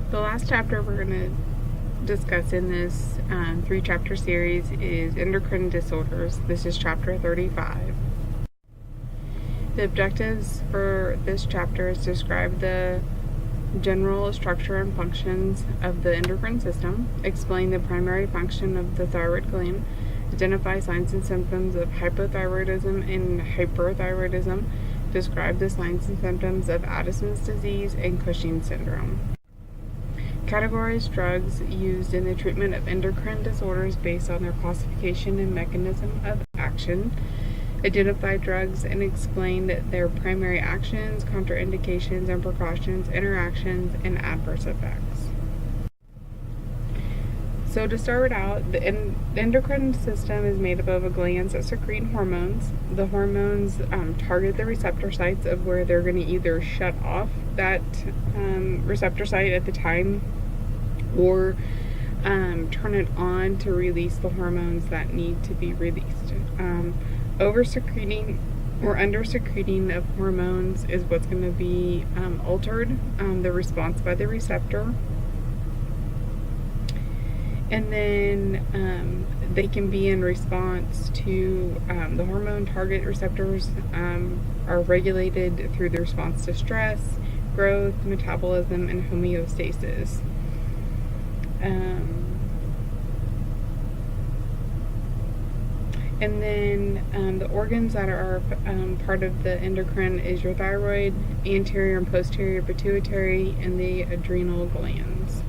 The last chapter we're going to discuss in this 3-chapter series is endocrine disorders. This is chapter 35. The objectives for this chapter is to describe the general structure and functions of the endocrine system, explain the primary function of the thyroid gland, identify signs and symptoms of hypothyroidism and hyperthyroidism, describe the signs and symptoms of Addison's disease and Cushing's syndrome. Categorize drugs used in the treatment of endocrine disorders based on their classification and mechanism of action. Identify drugs and explain their primary actions, contraindications and precautions, interactions, and adverse effects. So to start out, the endocrine system is made up of glands that secrete hormones. The hormones target the receptor sites of where they're going to either shut off that receptor site at the time or turn it on to release the hormones that need to be released. Over-secreting or under-secreting of hormones is what's going to be altered the response by the receptor. And then they can be in response to the hormone target receptors are regulated through the response to stress, growth, metabolism, and homeostasis. And then the organs that are part of the endocrine is your thyroid, anterior and posterior pituitary, and the adrenal glands.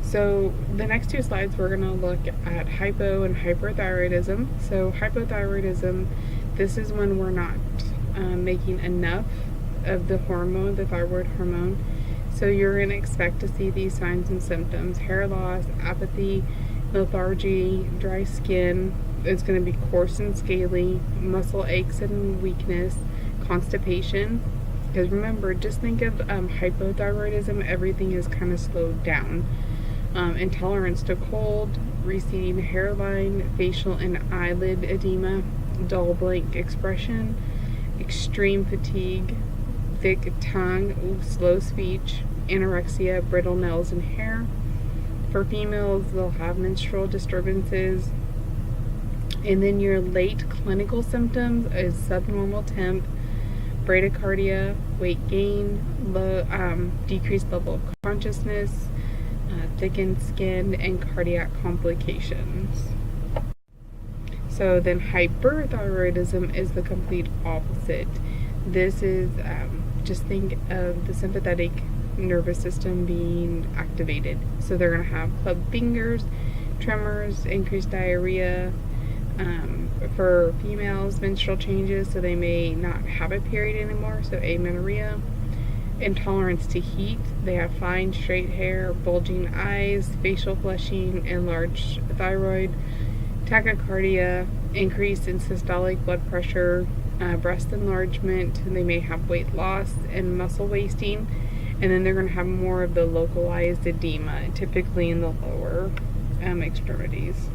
So the next 2 slides we're going to look at hypo and hyperthyroidism. So hypothyroidism, this is when we're not making enough of the hormone, the thyroid hormone. So you're going to expect to see these signs and symptoms: hair loss, apathy, lethargy, dry skin. It's going to be coarse and scaly, muscle aches and weakness, constipation. Because remember, just think of hypothyroidism, everything is kind of slowed down. Intolerance to cold, receding hairline, facial and eyelid edema, dull blank expression, extreme fatigue, thick tongue, slow speech, anorexia, brittle nails and hair. For females, they'll have menstrual disturbances. And then your late clinical symptoms is subnormal temp, bradycardia, weight gain, low, decreased level of consciousness, thickened skin, and cardiac complications. So then hyperthyroidism is the complete opposite. This is just think of the sympathetic nervous system being activated. So they're going to have clubbed fingers, tremors, increased diarrhea. For females, menstrual changes, so they may not have a period anymore, so amenorrhea. Intolerance to heat, they have fine straight hair, bulging eyes, facial flushing, enlarged thyroid, tachycardia, increase in systolic blood pressure, breast enlargement, and they may have weight loss and muscle wasting. And then they're going to have more of the localized edema, typically in the lower extremities.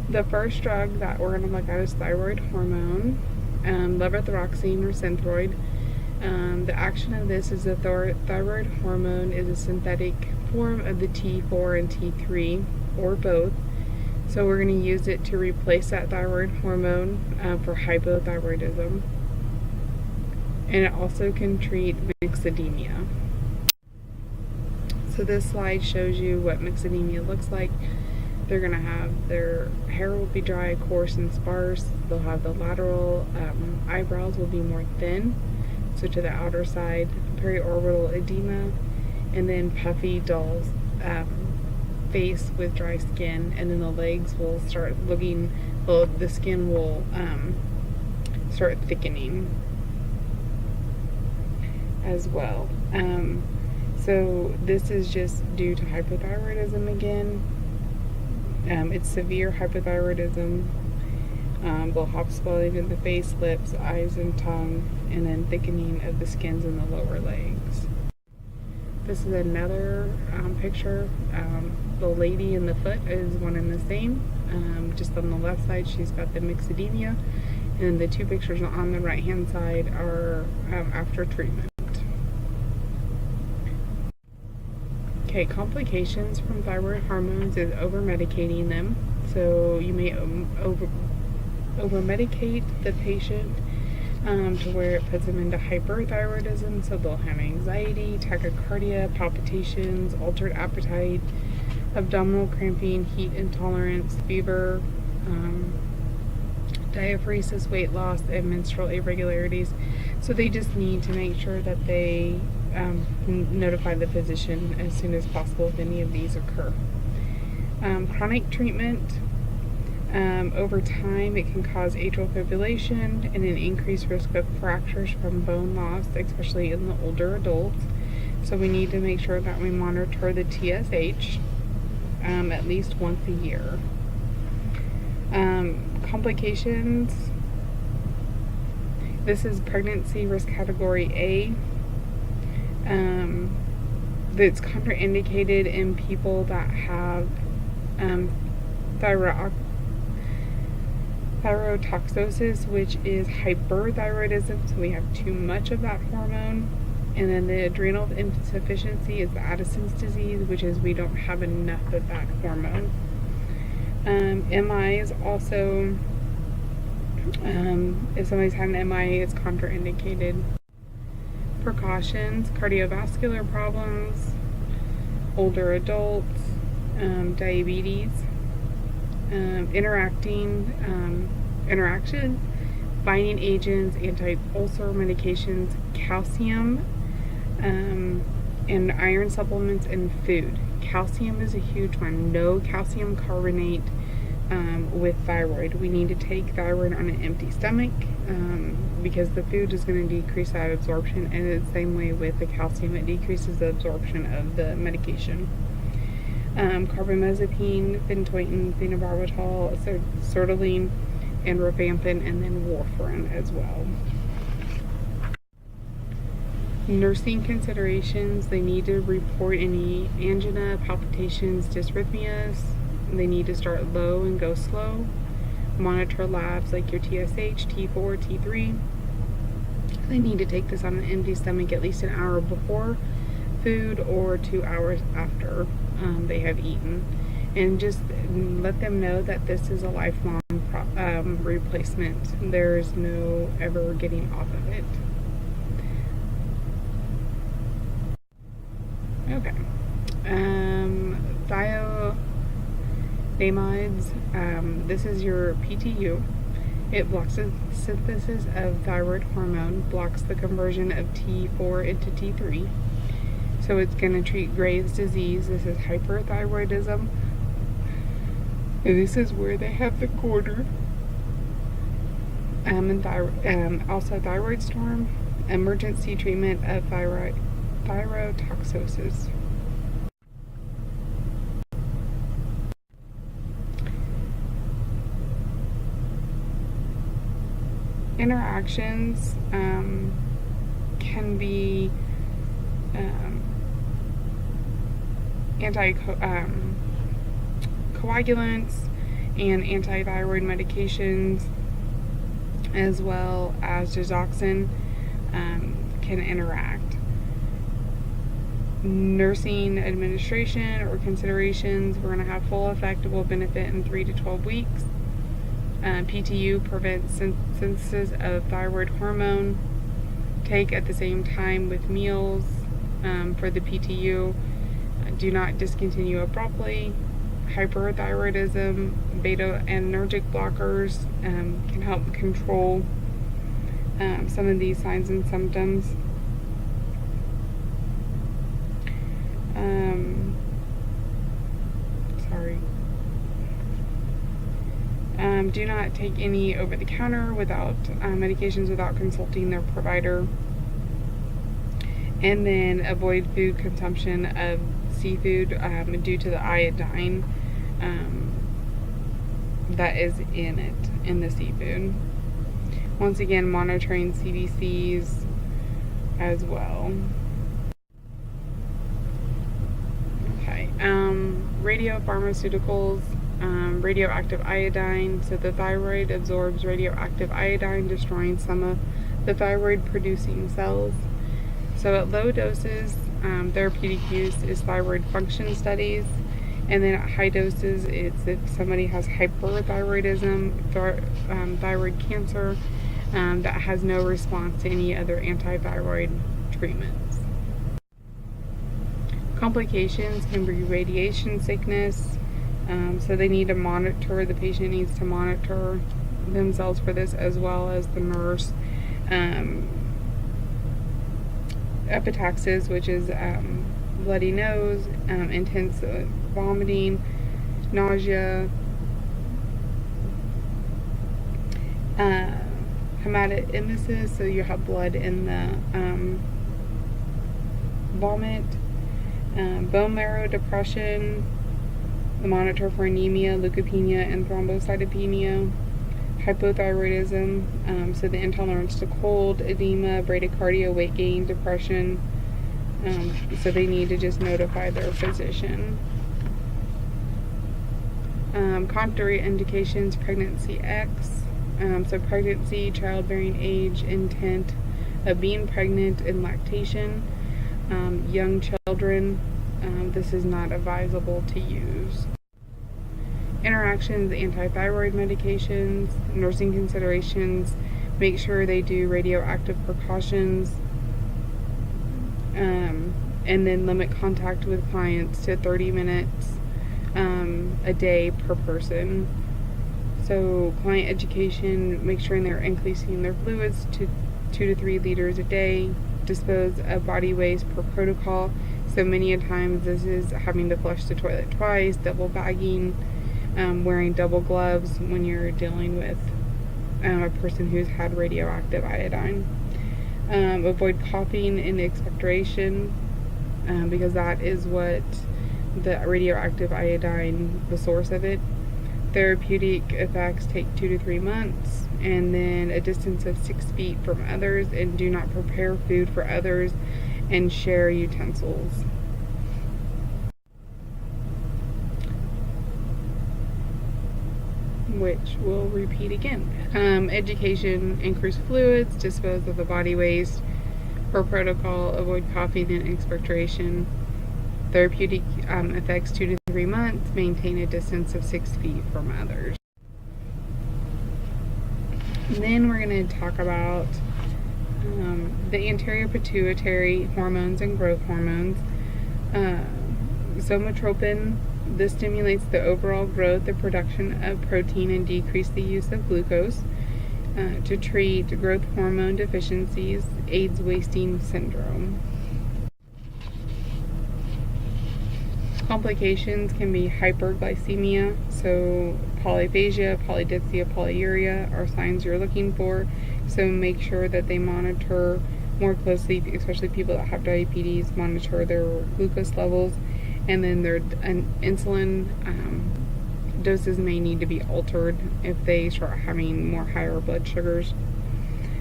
The first drug that we're going to look at is thyroid hormone, levothyroxine or Synthroid. The action of this is the thyroid hormone is a synthetic form of the T4 and T3, or both. So we're going to use it to replace that thyroid hormone for hypothyroidism. And it also can treat myxedemia. So this slide shows you what myxedemia looks like. They're going to have their hair will be dry, coarse, and sparse. They'll have the lateral eyebrows will be more thin, so to the outer side, periorbital edema, and then puffy, dull face with dry skin. And then the legs will start looking, well, the skin will start thickening as well. So this is just due to hypothyroidism again. It's severe hypothyroidism. They'll have swelling in the face, lips, eyes, and tongue, and then thickening of the skins in the lower legs. This is another picture. The lady in the foot is one and the same. Just on the left side, she's got the myxedemia, And the two pictures on the right hand side are after treatment. Okay, complications from thyroid hormones is over medicating them. So you may over medicate the patient to where it puts them into hyperthyroidism, so they'll have anxiety, tachycardia, palpitations, altered appetite, abdominal cramping, heat intolerance, fever, diaphoresis, weight loss, and menstrual irregularities. So they just need to make sure that they notify the physician as soon as possible if any of these occur. Chronic treatment. Over time, it can cause atrial fibrillation and an increased risk of fractures from bone loss, especially in the older adults. So we need to make sure that we monitor the TSH at least once a year. Complications. This is pregnancy risk category A. That's contraindicated in people that have thyrotoxosis, which is hyperthyroidism, so we have too much of that hormone. And then the adrenal insufficiency is the Addison's disease, which is we don't have enough of that hormone. MI is also, if somebody's had an MI, it's contraindicated. Precautions, cardiovascular problems, older adults, diabetes, interactions, binding agents, anti-ulcer medications, calcium, and iron supplements and food. Calcium is a huge one. No calcium carbonate with thyroid. We need to take thyroid on an empty stomach because the food is going to decrease that absorption, and it's the same way with the calcium. It decreases the absorption of the medication. Carbamazepine, phenytoin, phenobarbital, sertraline, and rifampin, and then warfarin as well. Nursing considerations, they need to report any angina, palpitations, dysrhythmias. They need to start low and go slow. Monitor labs like your TSH, T4, T3. They need to take this on an empty stomach at least an hour before food or 2 hours after they have eaten. And just let them know that this is a lifelong replacement. There's no ever getting off of it. Okay. Thiionamides. This is your PTU. It blocks the synthesis of thyroid hormone, blocks the conversion of T4 into T3. So it's going to treat Graves' disease. This is hyperthyroidism. And this is where they have the quarter. And also thyroid storm, emergency treatment of thyrotoxosis. Interactions can be coagulants and antithyroid medications, as well as digoxin, can interact. Nursing administration or considerations, we're going to have full effect will benefit in 3 to 12 weeks. PTU prevents synthesis of thyroid hormone. Take at the same time with meals for the PTU. Do not discontinue abruptly. Hyperthyroidism, beta-adrenergic blockers can help control some of these signs and symptoms. Do not take any over-the-counter without medications without consulting their provider. And then avoid food consumption of seafood due to the iodine that is in the seafood. Once again, monitoring CBCs as well. Okay, radiopharmaceuticals. radioactive iodine. So the thyroid absorbs radioactive iodine, destroying some of the thyroid producing cells. So at low doses, therapeutic use is thyroid function studies. And then at high doses, it's if somebody has hyperthyroidism, thyroid cancer, that has no response to any other anti-thyroid treatments. Complications can be radiation sickness, so they need to monitor, the patient needs to monitor themselves for this, as well as the nurse. Epistaxis, which is bloody nose, intense vomiting, nausea, hematemesis, so you have blood in the vomit, bone marrow depression, the monitor for anemia, leukopenia, and thrombocytopenia, hypothyroidism, so the intolerance to cold, edema, bradycardia, weight gain, depression, so they need to just notify their physician. Contraindications, pregnancy X, so pregnancy, childbearing age, intent of being pregnant, and lactation. Young children, this is not advisable to use. Interactions, anti-thyroid medications, nursing considerations, make sure they do radioactive precautions, and then limit contact with clients to 30 minutes a day per person. So client education, make sure they're increasing their fluids to 2 to 3 liters a day, dispose of body waste per protocol. So many a times this is having to flush the toilet twice, double bagging, wearing double gloves when you're dealing with a person who's had radioactive iodine. Avoid coughing and expectoration, because that is what the radioactive iodine, the source of it. Therapeutic effects take 2 to 3 months, and then a distance of 6 feet from others, and do not prepare food for others and share utensils. Which we'll repeat again. Education, increase fluids, dispose of the body waste per protocol, avoid coughing and expectoration. Therapeutic effects 2 to 3 months, maintain a distance of 6 feet from others. And then we're going to talk about the anterior pituitary hormones and growth hormones. Somatropin, this stimulates the overall growth and production of protein and decrease the use of glucose. To treat growth hormone deficiencies, aids wasting syndrome. Complications can be hyperglycemia, so polyphagia, polydipsia, polyuria are signs you're looking for. So make sure that they monitor more closely, especially people that have diabetes, monitor their glucose levels, and then their insulin doses may need to be altered if they start having more higher blood sugars.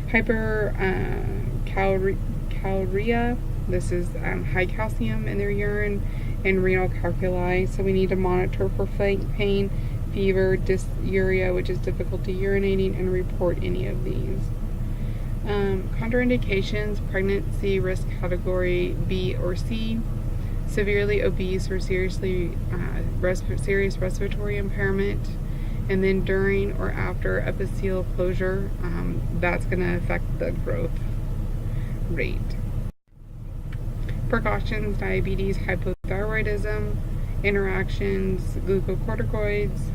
Hypercalciuria, this is high calcium in their urine, and renal calculi, so we need to monitor for pain, fever, dysuria, which is difficulty urinating, and report any of these. Contraindications, pregnancy risk category B or C, severely obese or serious respiratory impairment, and then during or after epithelial closure, that's going to affect the growth rate. Precautions, diabetes, hypothyroidism, interactions, glucocorticoids.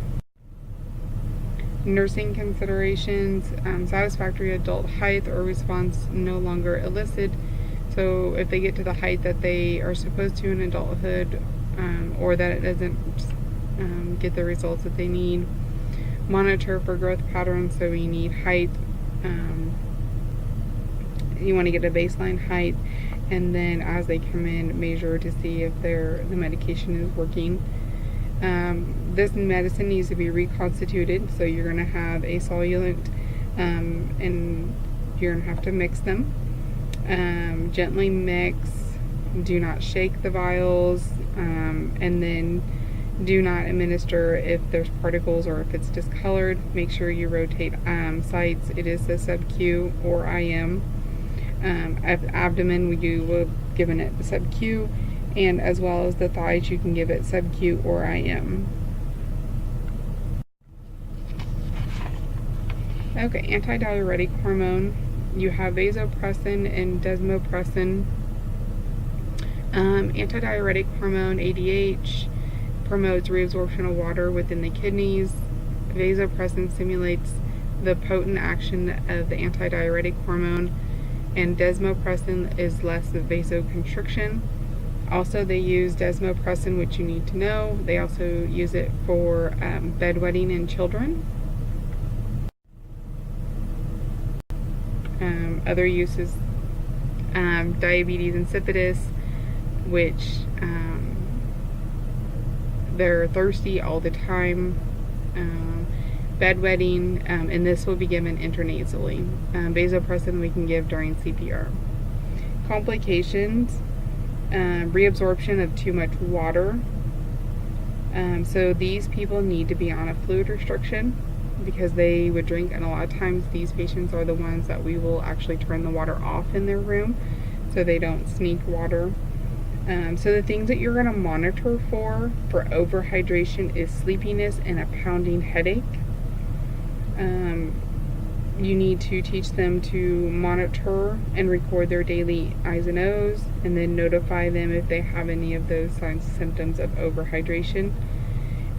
Nursing considerations, satisfactory adult height or response no longer elicited. So if they get to the height that they are supposed to in adulthood, or that it doesn't get the results that they need. Monitor for growth patterns, so you need height. You want to get a baseline height, and then as they come in, measure to see if the medication is working. This medicine needs to be reconstituted, so you're going to have a solute, and you're going to have to mix them. Gently mix, do not shake the vials, and then Do not administer if there's particles or if it's discolored. Make sure you rotate sites. It is the sub-Q or IM. Abdomen, we will given it the sub-Q, and as well as the thighs, you can give it sub-Q or IM. Okay, antidiuretic hormone. You have vasopressin and desmopressin. Antidiuretic hormone, ADH, promotes reabsorption of water within the kidneys. Vasopressin stimulates the potent action of the antidiuretic hormone, and desmopressin is less of vasoconstriction. Also, they use desmopressin, which you need to know. They also use it for bedwetting in children. Other uses, diabetes insipidus, which they're thirsty all the time. Bedwetting, and this will be given intranasally. Vasopressin we can give during CPR. Complications, reabsorption of too much water. So these people need to be on a fluid restriction because they would drink, and a lot of times these patients are the ones that we will actually turn the water off in their room so they don't sneak water. So the things that you're going to monitor for overhydration is sleepiness and a pounding headache. You need to teach them to monitor and record their daily I's and O's, and then notify them if they have any of those signs and symptoms of overhydration.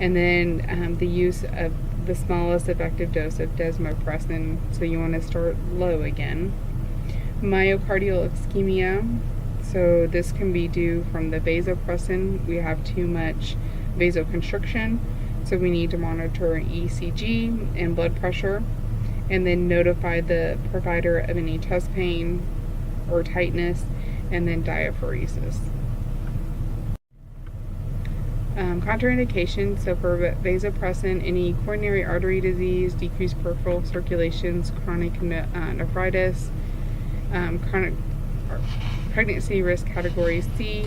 And then the use of the smallest effective dose of desmopressin, so you want to start low again. Myocardial ischemia, so this can be due from the vasopressin. We have too much vasoconstriction, so we need to monitor ECG and blood pressure, and then notify the provider of any chest pain or tightness, and then diaphoresis. Contraindications, so for vasopressin, any coronary artery disease, decreased peripheral circulations, chronic nephritis, chronic pregnancy risk category C.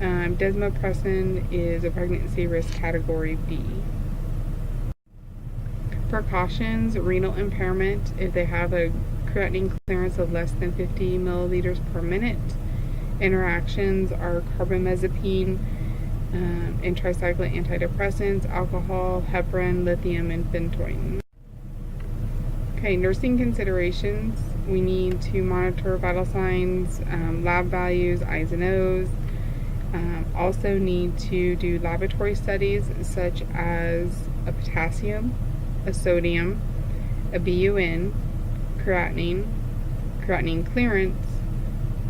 Desmopressin is a pregnancy risk category B. Precautions, renal impairment, if they have a creatinine clearance of less than 50 milliliters per minute. Interactions are carbamazepine, and tricyclic antidepressants, alcohol, heparin, lithium, and phenytoin. Okay, nursing considerations. We need to monitor vital signs, lab values, I's and O's. Also need to do laboratory studies such as a potassium, a sodium, a BUN, creatinine clearance,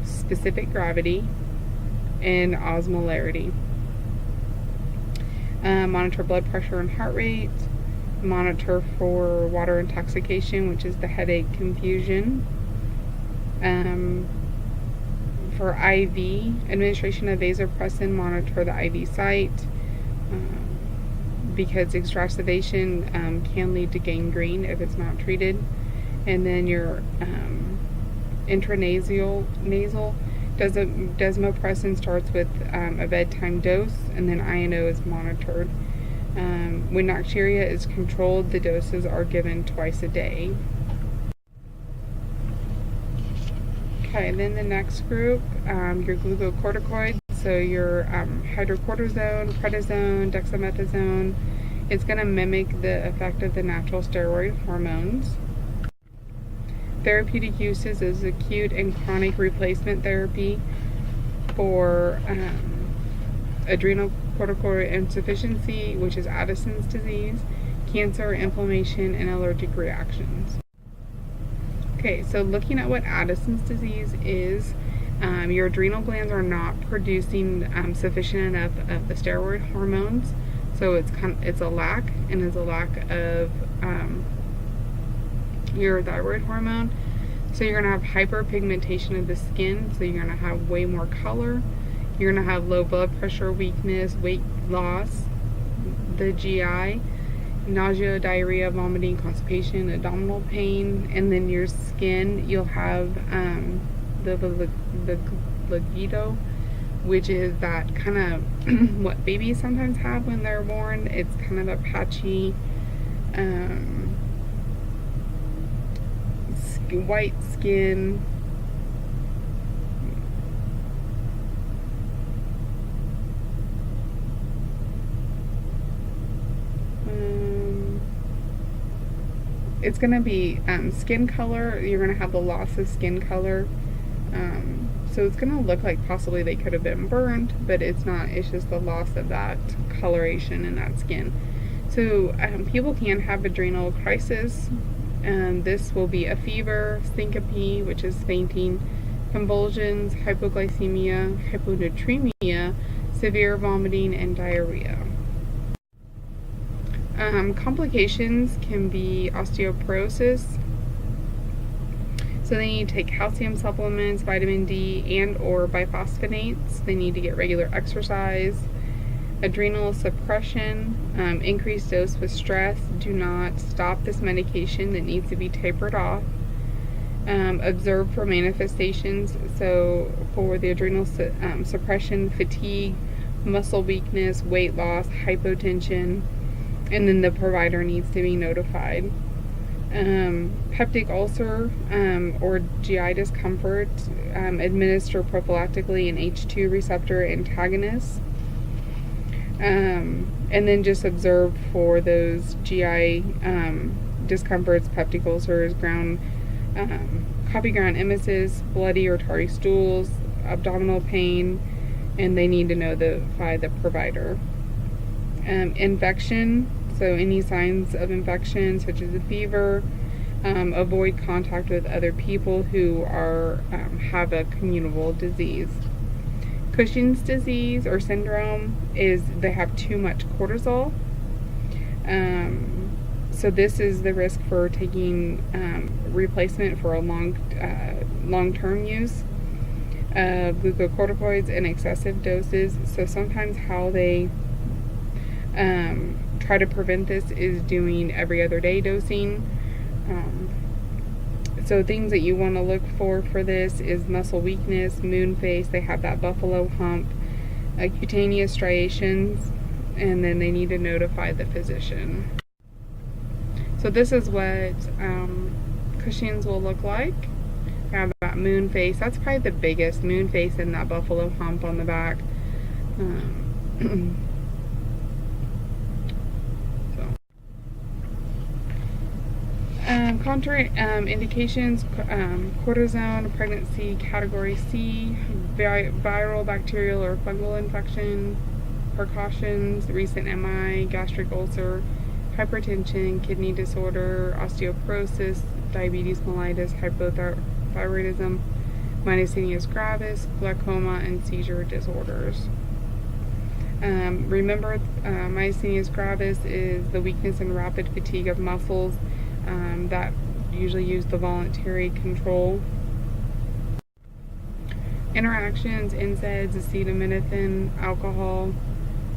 specific gravity, and osmolarity. Monitor blood pressure and heart rate. Monitor for water intoxication, which is the headache, confusion. For IV administration of vasopressin, monitor the IV site because extravasation can lead to gangrene if it's not treated. And then your intranasal desmopressin starts with a bedtime dose, and then INO is monitored. When nocturia is controlled, the doses are given twice a day. Okay, then the next group, your glucocorticoids, so your hydrocortisone, prednisone, dexamethasone. It's going to mimic the effect of the natural steroid hormones. Therapeutic uses is acute and chronic replacement therapy for adrenal corticoid insufficiency, which is Addison's disease, cancer, inflammation, and allergic reactions. Okay, so looking at what Addison's disease is, your adrenal glands are not producing sufficient enough of the steroid hormones, so it's a lack, and it's a lack of your thyroid hormone. So you're going to have hyperpigmentation of the skin, so you're going to have way more color. You're going to have low blood pressure, weakness, weight loss, the GI, nausea, diarrhea, vomiting, constipation, abdominal pain, and then your skin, you'll have the libido, which is that kind of what babies sometimes have when they're born. It's kind of a patchy white skin. It's going to be skin color. You're going to have the loss of skin color. So it's going to look like possibly they could have been burned, but it's not. It's just the loss of that coloration in that skin. So people can have adrenal crisis. This will be a fever, syncope, which is fainting, convulsions, hypoglycemia, hyponatremia, severe vomiting, and diarrhea. Complications can be osteoporosis. So they need to take calcium supplements, vitamin D, and or biphosphonates. They need to get regular exercise. Adrenal suppression, increased dose with stress. Do not stop this medication that needs to be tapered off. Observe for manifestations. So for the adrenal suppression, fatigue, muscle weakness, weight loss, hypotension, and then the provider needs to be notified. Peptic ulcer or GI discomfort, administer prophylactically an H2 receptor antagonist. And then just observe for those GI discomforts, peptic ulcers, coffee ground emesis, bloody or tarry stools, abdominal pain, and they need to notify the provider. Infection, so any signs of infection such as a fever, avoid contact with other people who have a communicable disease. Cushing's disease or syndrome is they have too much cortisol. So this is the risk for taking replacement for a long-term use of glucocorticoids in excessive doses. So sometimes how they try to prevent this is doing every other day dosing. So things that you want to look for this is muscle weakness, moon face. They have that buffalo hump, cutaneous striations, and then they need to notify the physician. So this is what Cushing's will look like. I have that moon face. That's probably the biggest, moon face and that buffalo hump on the back. Indications, cortisone, pregnancy, category C, viral, bacterial, or fungal infection, precautions, recent MI, gastric ulcer, hypertension, kidney disorder, osteoporosis, diabetes mellitus, hypothyroidism, myasthenia gravis, glaucoma, and seizure disorders. Remember, myasthenia gravis is the weakness and rapid fatigue of muscles that usually use the voluntary control. Interactions, NSAIDs, acetaminophen, alcohol,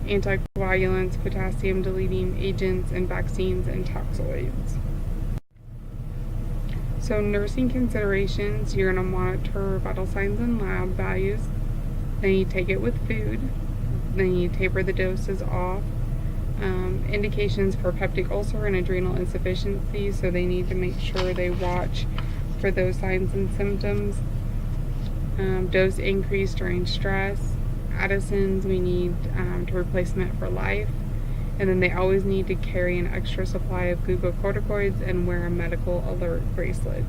anticoagulants, potassium deleting agents, and vaccines and toxoids. So nursing considerations, you're going to monitor vital signs and lab values. Then you take it with food. Then you taper the doses off. Indications for peptic ulcer and adrenal insufficiency, so they need to make sure they watch for those signs and symptoms. Dose increase during stress. Addison's, we need to replacement for life. And then they always need to carry an extra supply of glucocorticoids and wear a medical alert bracelet.